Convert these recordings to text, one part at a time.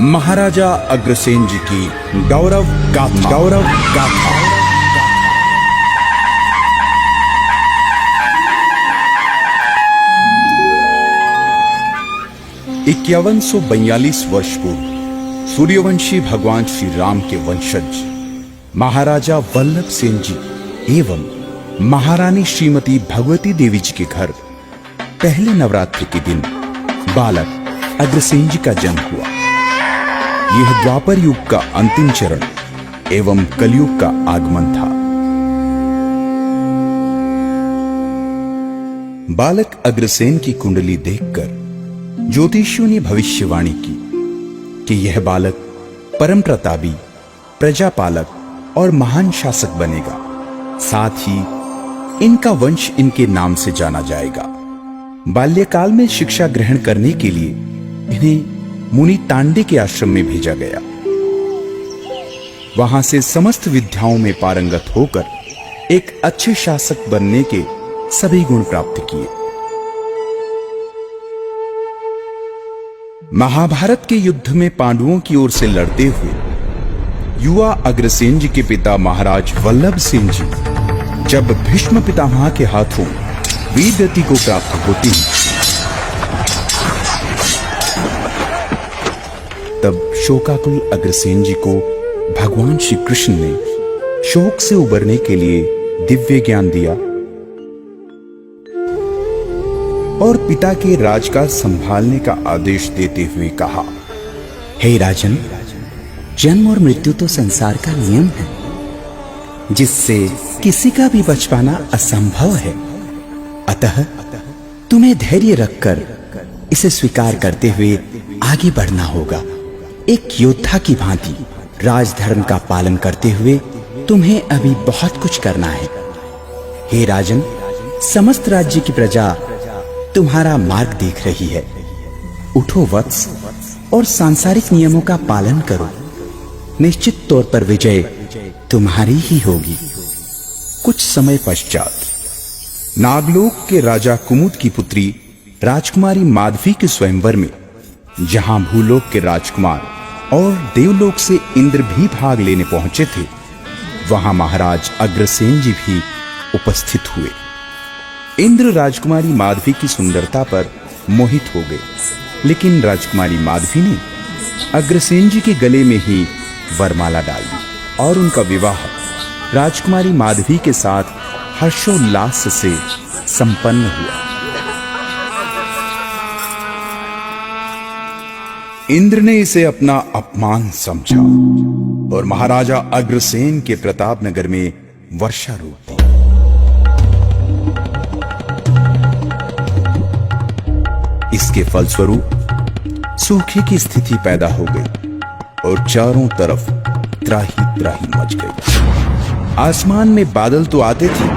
महाराजा अग्रसेन जी की गौरव गाथा। 5142 वर्ष पूर्व सूर्यवंशी भगवान श्री राम के वंशज महाराजा वल्लभ सेन जी एवं महारानी श्रीमती भगवती देवी जी के घर पहले नवरात्रि के दिन बालक अग्रसेन जी का जन्म हुआ। यह द्वापर युग का अंतिम चरण एवं कलयुग का आगमन था। बालक अग्रसेन की कुंडली देखकर ज्योतिषियों ने भविष्यवाणी की कि यह बालक परम प्रतापी, प्रजापालक और महान शासक बनेगा। साथ ही इनका वंश इनके नाम से जाना जाएगा। बाल्यकाल में शिक्षा ग्रहण करने के लिए इन्हें मुनि तांडे के आश्रम में भेजा गया। वहां से समस्त विद्याओं में पारंगत होकर एक अच्छे शासक बनने के सभी गुण प्राप्त किए। महाभारत के युद्ध में पांडवों की ओर से लड़ते हुए युवा अग्रसेन जी के पिता महाराज वल्लभ सेन जी जब भीष्म पितामह के हाथों वीर गति को प्राप्त होती हैं, तब शोकाकुल अग्रसेन जी को भगवान श्री कृष्ण ने शोक से उबरने के लिए दिव्य ज्ञान दिया और पिता के राजकाज संभालने का आदेश देते हुए कहा, हे राजन, जन्म और मृत्यु तो संसार का नियम है, जिससे किसी का भी बच पाना असंभव है। अतः तुम्हें धैर्य रखकर इसे स्वीकार करते हुए आगे बढ़ना होगा। एक योद्धा की भांति राजधर्म का पालन करते हुए तुम्हें अभी बहुत कुछ करना है। हे राजन, समस्त राज्य की प्रजा तुम्हारा मार्ग देख रही है। उठो वत्स और सांसारिक नियमों का पालन करो। निश्चित तौर पर विजय तुम्हारी ही होगी। कुछ समय पश्चात नागलोक के राजा कुमुद की पुत्री राजकुमारी माधवी के स्वयंवर में, जहां भूलोक के राजकुमार और देवलोक से इंद्र भी भाग लेने पहुंचे थे, वहां महाराज अग्रसेन जी भी उपस्थित हुए। इंद्र राजकुमारी माधवी की सुंदरता पर मोहित हो गए, लेकिन राजकुमारी माधवी ने अग्रसेन जी के गले में ही वरमाला डाल दी और उनका विवाह राजकुमारी माधवी के साथ हर्षोल्लास से संपन्न हुआ। इंद्र ने इसे अपना अपमान समझा और महाराजा अग्रसेन के प्रताप नगर में वर्षा रोक दी। इसके फलस्वरूप सूखे की स्थिति पैदा हो गई और चारों तरफ त्राही त्राही मच गई। आसमान में बादल तो आते थे,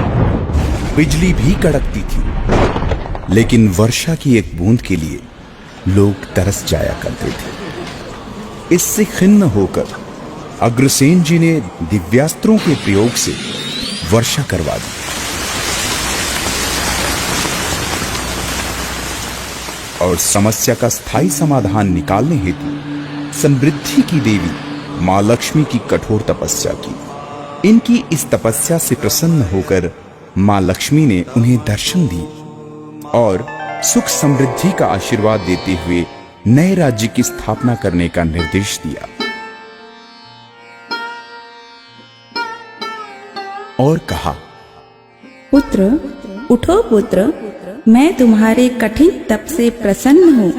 बिजली भी कड़कती थी, लेकिन वर्षा की एक बूंद के लिए लोग तरस जाया करते थे। इससे खिन्न होकर अग्रसेन जी ने दिव्यास्त्रों के प्रयोग से वर्षा करवा दी और समस्या का स्थायी समाधान निकालने हेतु समृद्धि की देवी मां लक्ष्मी की कठोर तपस्या की। इनकी इस तपस्या से प्रसन्न होकर मां लक्ष्मी ने उन्हें दर्शन दिए और सुख समृद्धि का आशीर्वाद देते हुए नए राज्य की स्थापना करने का निर्देश दिया और कहा, पुत्र, उठो पुत्र, मैं तुम्हारे कठिन तप से प्रसन्न हूँ।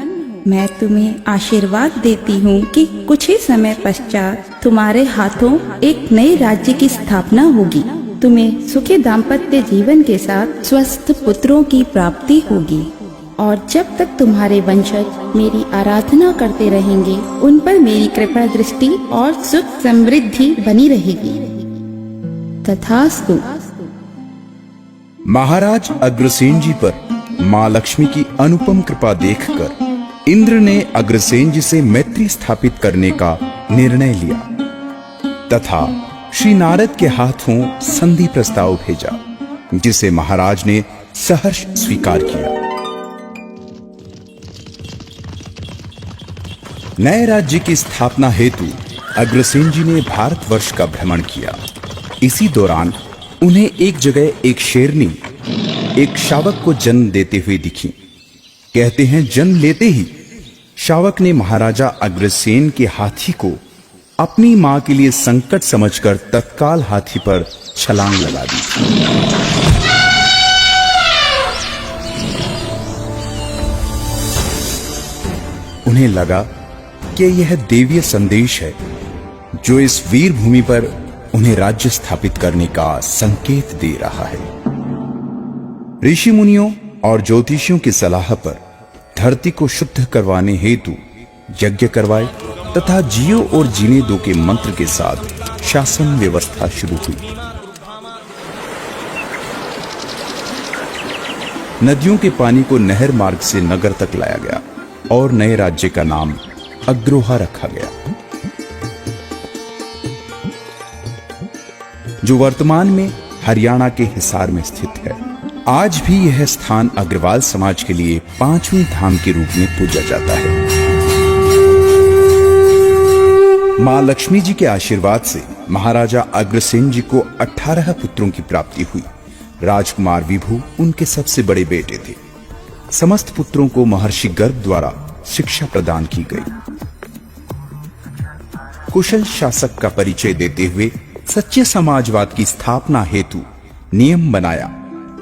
मैं तुम्हें आशीर्वाद देती हूँ कि कुछ ही समय पश्चात तुम्हारे हाथों एक नए राज्य की स्थापना होगी। तुम्हें सुखी दाम्पत्य जीवन के साथ स्वस्थ पुत्रों की प्राप्ति होगी और जब तक तुम्हारे वंशज मेरी आराधना करते रहेंगे, उन पर मेरी कृपा दृष्टि और सुख समृद्धि बनी रहेगी। तथास्तु। महाराज अग्रसेन जी पर मां लक्ष्मी की अनुपम कृपा देखकर इंद्र ने अग्रसेन जी से मैत्री स्थापित करने का निर्णय लिया तथा श्री नारद के हाथों संधि प्रस्ताव भेजा, जिसे महाराज ने सहर्ष स्वीकार किया। नए राज्य की स्थापना हेतु अग्रसेन जी ने भारतवर्ष का भ्रमण किया। इसी दौरान उन्हें एक जगह एक शेरनी एक शावक को जन्म देते हुए दिखी। कहते हैं जन्म लेते ही शावक ने महाराजा अग्रसेन के हाथी को अपनी मां के लिए संकट समझकर तत्काल हाथी पर छलांग लगा दी। उन्हें लगा कि यह देवीय संदेश है जो इस वीर भूमि पर उन्हें राज्य स्थापित करने का संकेत दे रहा है। ऋषि मुनियों और ज्योतिषियों की सलाह पर धरती को शुद्ध करवाने हेतु यज्ञ करवाए तथा जियो और जीने दो के मंत्र के साथ शासन व्यवस्था शुरू हुई। नदियों के पानी को नहर मार्ग से नगर तक लाया गया और नए राज्य का नाम अग्रोहा रखा गया, जो वर्तमान में हरियाणा के हिसार में स्थित है। आज भी यह स्थान अग्रवाल समाज के लिए 5वें धाम के रूप में पूजा जाता है। मां लक्ष्मी जी के आशीर्वाद से महाराजा अग्रसेन जी को 18 पुत्रों की प्राप्ति हुई। राजकुमार विभु उनके सबसे बड़े बेटे थे। समस्त पुत्रों को महर्षि गर्ग द्वारा शिक्षा प्रदान की गई। कुशल शासक का परिचय देते हुए सच्चे समाजवाद की स्थापना हेतु नियम बनाया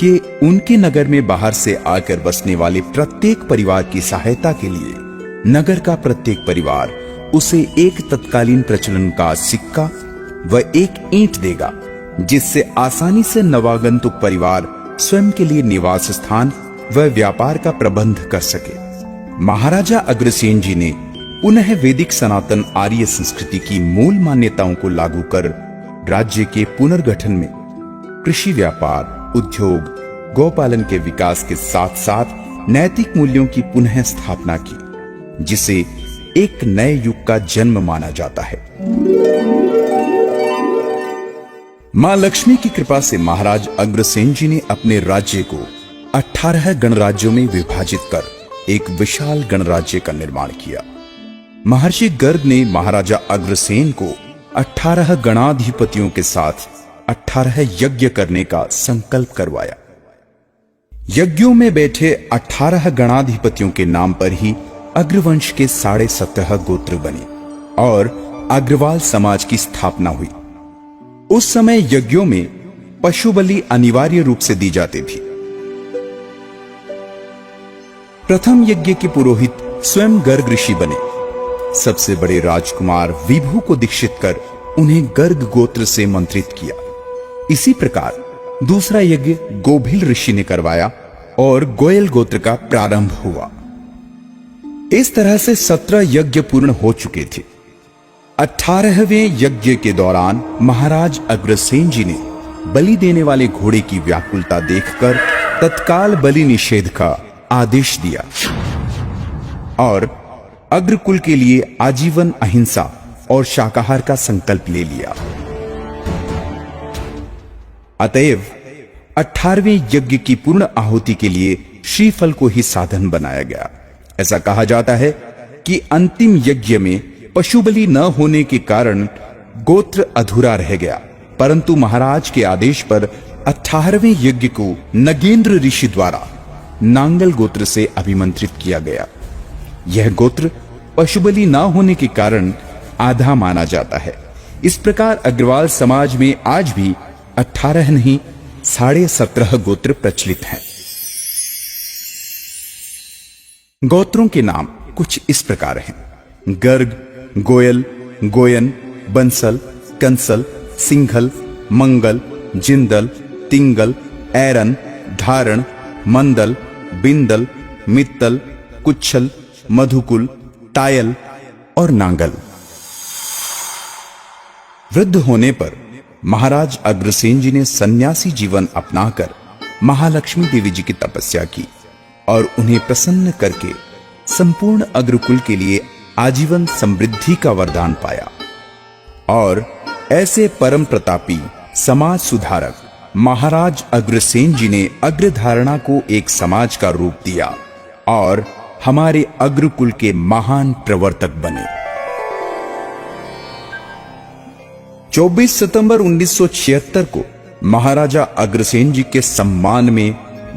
कि उनके नगर में बाहर से आकर बसने वाले प्रत्येक परिवार की सहायता के लिए नगर का प्रत्येक परिवार उसे एक तत्कालीन प्रचलन का सिक्का व एक ईंट देगा, जिससे आसानी से नवागंतुक परिवार स्वयं के लिए निवास स्थान व व्यापार का प्रबंध कर सके। महाराजा अग्रसेन जी ने पुनः वैदिक सनातन आर्य संस्कृति की मूल मान्यताओं को लागू कर राज्य के पुनर्गठन में कृषि, व्यापार, उद्योग, गौपालन के विकास के साथ साथ नैतिक मूल्यों की पुनः स्थापना की, जिसे एक नए युग का जन्म माना जाता है। मां लक्ष्मी की कृपा से महाराज अग्रसेन जी ने अपने राज्य को 18 गणराज्यों में विभाजित कर एक विशाल गणराज्य का निर्माण किया। महर्षि गर्ग ने महाराजा अग्रसेन को 18 गणाधिपतियों के साथ 18 यज्ञ करने का संकल्प करवाया। यज्ञों में बैठे 18 गणाधिपतियों के नाम पर ही अग्रवंश के 17.5 गोत्र बने और अग्रवाल समाज की स्थापना हुई। उस समय यज्ञों में पशु बलि अनिवार्य रूप से दी जाती थी। प्रथम यज्ञ के पुरोहित स्वयं गर्ग ऋषि बने। सबसे बड़े राजकुमार विभु को दीक्षित कर उन्हें गर्ग गोत्र से मंत्रित किया। इसी प्रकार दूसरा यज्ञ गोभिल ऋषि ने करवाया और गोयल गोत्र का प्रारंभ हुआ। इस तरह से 17 यज्ञ पूर्ण हो चुके थे। 18वें यज्ञ के दौरान महाराज अग्रसेन जी ने बलि देने वाले घोड़े की व्याकुलता देखकर तत्काल बलि निषेध का आदेश दिया और अग्रकुल के लिए आजीवन अहिंसा और शाकाहार का संकल्प ले लिया। अतएव 18वें यज्ञ की पूर्ण आहुति के लिए श्रीफल को ही साधन बनाया गया। ऐसा कहा जाता है कि अंतिम यज्ञ में पशु बलि न होने के कारण गोत्र अधूरा रह गया, परंतु महाराज के आदेश पर 18वें यज्ञ को नगेंद्र ऋषि द्वारा नांगल गोत्र से अभिमंत्रित किया गया। यह गोत्र पशु बलि न होने के कारण आधा माना जाता है। इस प्रकार अग्रवाल समाज में आज भी 18 नहीं 17.5 गोत्र प्रचलित हैं। गोत्रों के नाम कुछ इस प्रकार हैं: गर्ग, गोयल, गोयन, बंसल, कंसल, सिंघल, मंगल, जिंदल, तिंगल, ऐरन, धारण, मंदल, बिंदल, मित्तल, कुच्छल, मधुकुल, टायल और नांगल। वृद्ध होने पर महाराज अग्रसेन जी ने सन्यासी जीवन अपनाकर महालक्ष्मी देवी जी की तपस्या की और उन्हें प्रसन्न करके संपूर्ण अग्रकुल के लिए आजीवन समृद्धि का वरदान पाया। और ऐसे परम प्रतापी समाज सुधारक महाराज अग्रसेन जी ने अग्रधारणा को एक समाज का रूप दिया और हमारे अग्रकुल के महान प्रवर्तक बने। 24 सितंबर 1976 को महाराजा अग्रसेन जी के सम्मान में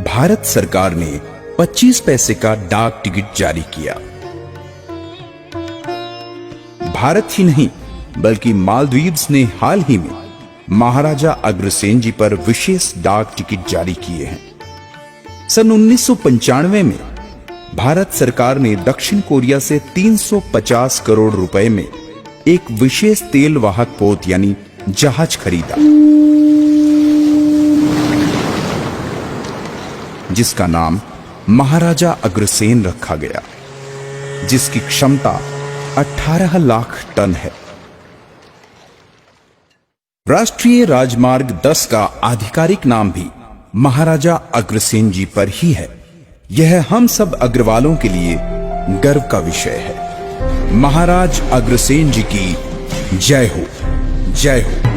भारत सरकार ने 25 पैसे का डाक टिकट जारी किया। भारत ही नहीं बल्कि मालदीव्स ने हाल ही में महाराजा अग्रसेन जी पर विशेष डाक टिकट जारी किए हैं। सन 1995 में भारत सरकार ने दक्षिण कोरिया से 350 करोड़ रुपए में एक विशेष तेल वाहक पोत यानी जहाज खरीदा, जिसका नाम महाराजा अग्रसेन रखा गया, जिसकी क्षमता 18 लाख टन है। राष्ट्रीय राजमार्ग 10 का आधिकारिक नाम भी महाराजा अग्रसेन जी पर ही है। यह हम सब अग्रवालों के लिए गर्व का विषय है। महाराज अग्रसेन जी की जय हो, जय हो।